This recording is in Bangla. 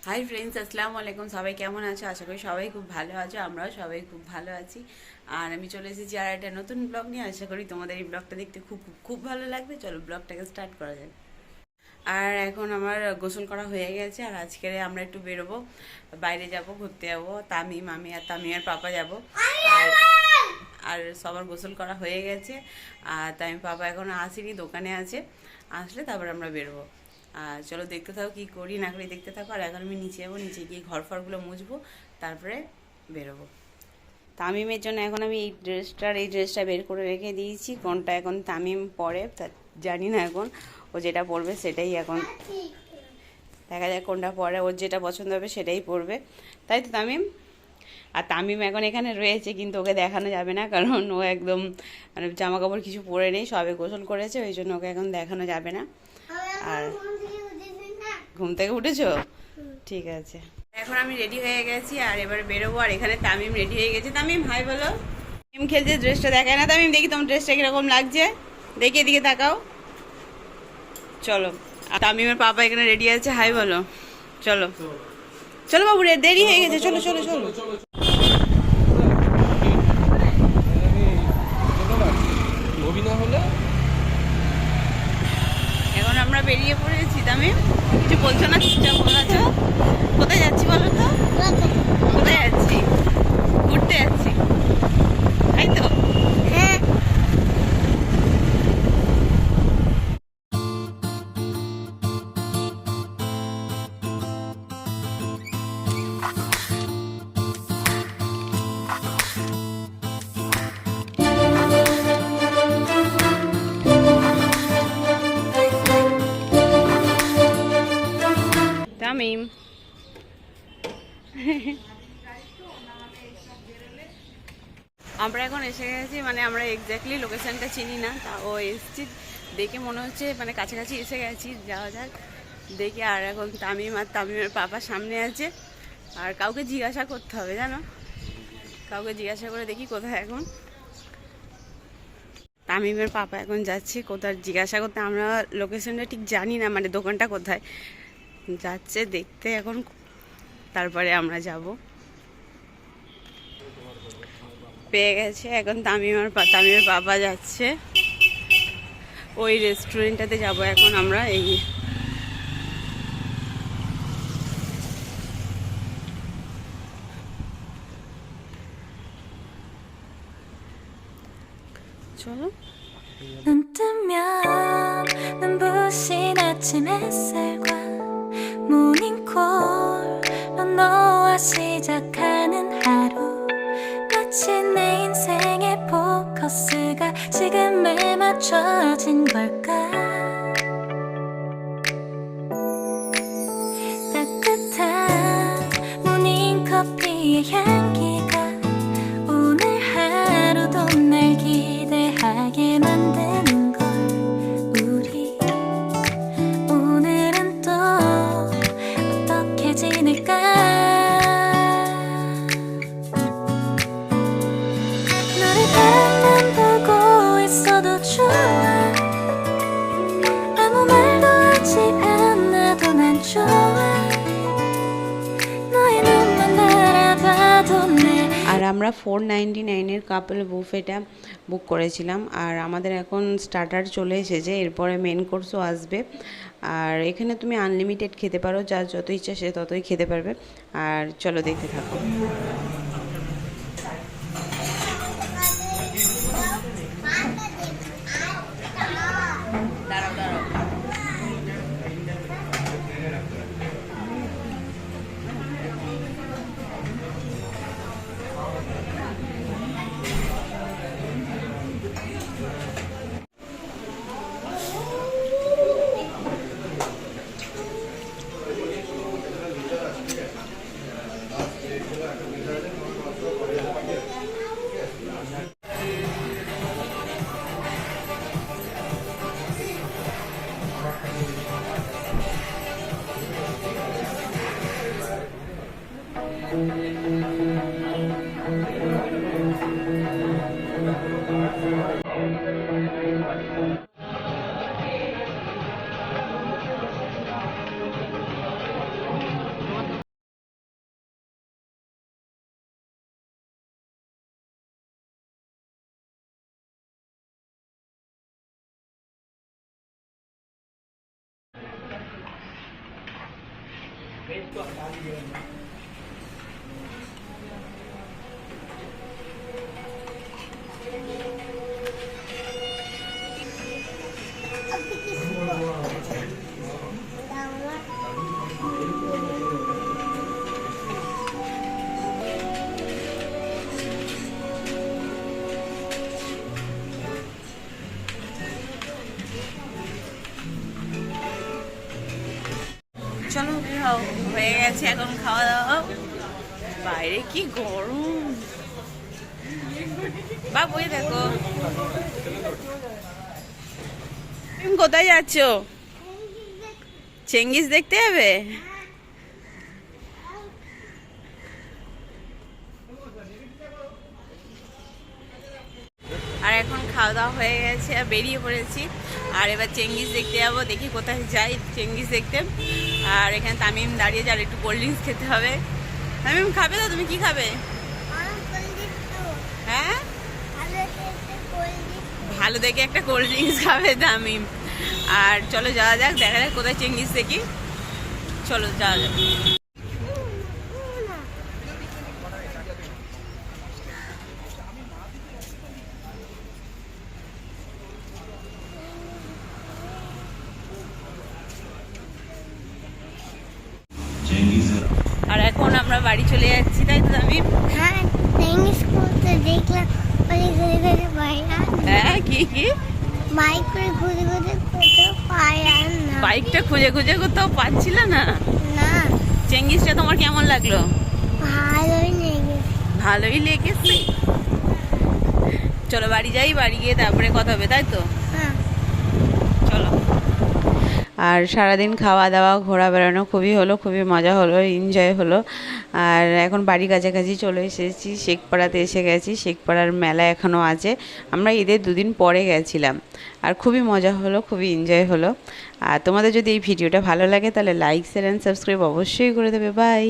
হাই ফ্রেন্ডস, আসসালামু আলাইকুম। সবাই কেমন আছো? আশা করি সবাই খুব ভালো আছো। আমরাও সবাই খুব ভালো আছি। আর আমি চলে এসেছি আর একটা নতুন ব্লগ নিয়ে। আশা করি তোমাদের এই ব্লগটা দেখতে খুব খুব ভালো লাগবে। চলো ব্লগটাকে স্টার্ট করা যাক। আর এখন আমার গোসল করা হয়ে গেছে। আর আজকে আমরা একটু বেরোবো, বাইরে যাব, ঘুরতে যাবো। তামিম, আমি আর তামিমের পাপা যাব। আর আর সবার গোসল করা হয়ে গেছে। আর তামিম পাপা এখন আসেনি, দোকানে আছে। আসলে তারপর আমরা বেরোবো। আর চলো দেখতে থাকো, কি করি না করি দেখতে থাকো। আর এখন আমি নিচে যাবো, নিচে গিয়ে ঘর ফরগুলো মুছবো, তারপরে বেরোবো। তামিমের জন্য এখন আমি এই ড্রেসটা বের করে রেখে দিয়েছি। কোনটা এখন তামিম পরে তা জানি না। এখন ও যেটা পরবে সেটাই এখন দেখা যায়, কোনটা পরে ওর যেটা পছন্দ হবে সেটাই পরবে। তাই তো তামিম? আর তামিম এখন এখানে রয়েছে, কিন্তু ওকে দেখানো যাবে না, কারণ ও একদম মানে জামা কাপড় কিছু পরে নেই, সবে গোসল করেছে, ওই জন্য ওকে এখন দেখানো যাবে না। আর ঘুম থেকে উঠেছো? ঠিক আছে। এখন আমি রেডি হয়ে গেছি আর এবারে বেরোবো। আর এখানে তামিম রেডি হয়ে গেছে। তামিম হাই বলো। গেম খেলছে, ড্রেসটা দেখায় না। তামিম দেখি তোমার ড্রেসটা কিরকম লাগছে, দেখি এদিকে তাকাও। চলো। আর তামিমের পাপা এখানে রেডি আছে, হাই বলো। চলো চলো বাবু, দেরি হয়ে গেছে, চলো চলো চলো। এখন আমরা বেরিয়ে পড়েছি। তামিম কিছু বলছো না, চুপচাপ বলে আছো। কোথায় যাচ্ছি বলো তো? কোথায় যাচ্ছি? ঘুরতে যাচ্ছি, তাই তো? হ্যাঁ। তামিম আমরা এখন এসে গেছি, মানে আমরা এক্স্যাক্টলি লোকেশনটা চিনি না, তা ও এসছি দেখে মনে হচ্ছে মানে কাছাকাছি এসে গেছি, যাওয়া যাক দেখি। আর এখন তামিম আর তামিমের পাপা সামনে আছে। আর কাউকে জিজ্ঞাসা করতে হবে, জানো, কাউকে জিজ্ঞাসা করে দেখি কোথায় এখন। তামিমের পাপা এখন যাচ্ছে কোথায় জিজ্ঞাসা করতে। আমরা লোকেশনটা ঠিক জানি না, মানে দোকানটা কোথায়, যাচ্ছে দেখতে এখন, তারপরে আমরা যাব। পেয়ে গেছে এখন। তামিমের বাবা যাচ্ছে ওই রেস্টুরেন্টটাতে, যাব এখন আমরা। এই চলো। 눈 뜨면 눈부신 아침 햇살과 모닝콜로 너와 시작하는 하루, 마치 내 인생의 포커스가 지금에 맞춰진 걸까. 따뜻한 모닝커피의 향기가 오늘 하루도 날 기대하게 만드는 걸. 우리 오늘은 또 어떻게 지낼까. 너를 바라만 보고 있어도 좋아. 아무 말도 하지 않아도 난 좋아. 너의 눈만 바라봐도 내. আর আমরা 499-এর কাপল বুফেটা বুক করেছিলাম। আর আমাদের এখন স্টার্টার চলে এসেছে, এরপরে মেন কোর্সও আসবে। আর এখানে তুমি আনলিমিটেড খেতে পারো, যার যত ইচ্ছা সে ততই খেতে পারবে। আর চলো দেখতে থাকো। দাঁড়াও দাঁড়াও। চলো হয়ে গেছে এখন খাওয়া দাওয়া। বাইরে কি গরম, বা বই দেখো। তুমি কোথায় যাচ্ছ? চেঙ্গিস দেখতে যাবে? আর এখন খাওয়া দাওয়া হয়ে গেছে আর বেরিয়ে পড়েছি। আর এবার চেঙ্গিস দেখতে যাবো, দেখি কোথায় যাই চেঙ্গিস দেখতে। আর এখানে তামিম দাঁড়িয়ে যার একটু কোল্ড ড্রিঙ্কস খেতে হবে। তামিম খাবে তো? তুমি কি খাবে? হ্যাঁ, ভালো দেখে একটা কোল্ড ড্রিঙ্কস খাবে তামিম। আর চলো যাওয়া যাক, দেখা যাক কোথায় চেঙ্গিস দেখি। চলো যাওয়া যাক। আর এখন আমরা বাড়ি চলে যাচ্ছি, তাই তো তামিম? হ্যাঁ, দেখলাম হ্যাঁ, কি কি বাইক করে ঘুরে ঘুরে কোথাও পাই আর না। বাইকটা খুঁজে খুঁজে কোথাও পাচ্ছিল না। না, চেঙ্গিসটা তোমার কেমন লাগলো? ভালোই লেগেছে। ভালোই লেগেছে। চলো বাড়ি যাই, বাড়ি গিয়ে তারপরে কথা হবে, তাই তো? হ্যাঁ, চলো। আর সারাদিন খাওয়া দাওয়া ঘোরা বেড়ানো খুবই হলো, খুবই মজা হলো, এনজয় হলো। আর এখন বাড়ি কাছাকাছি চলে এসেছি, শেখপাড়াতে এসে গেছি। শেখপাড়ার মেলা এখনও আছে, আমরা ঈদের 2 দিন পরে গেছিলাম। আর খুবই মজা হলো, খুবই এনজয় হলো। আর তোমাদের যদি এই ভিডিওটা ভালো লাগে তাহলে লাইক শেয়ার অ্যান্ড সাবস্ক্রাইব অবশ্যই করে দেবে। বাই।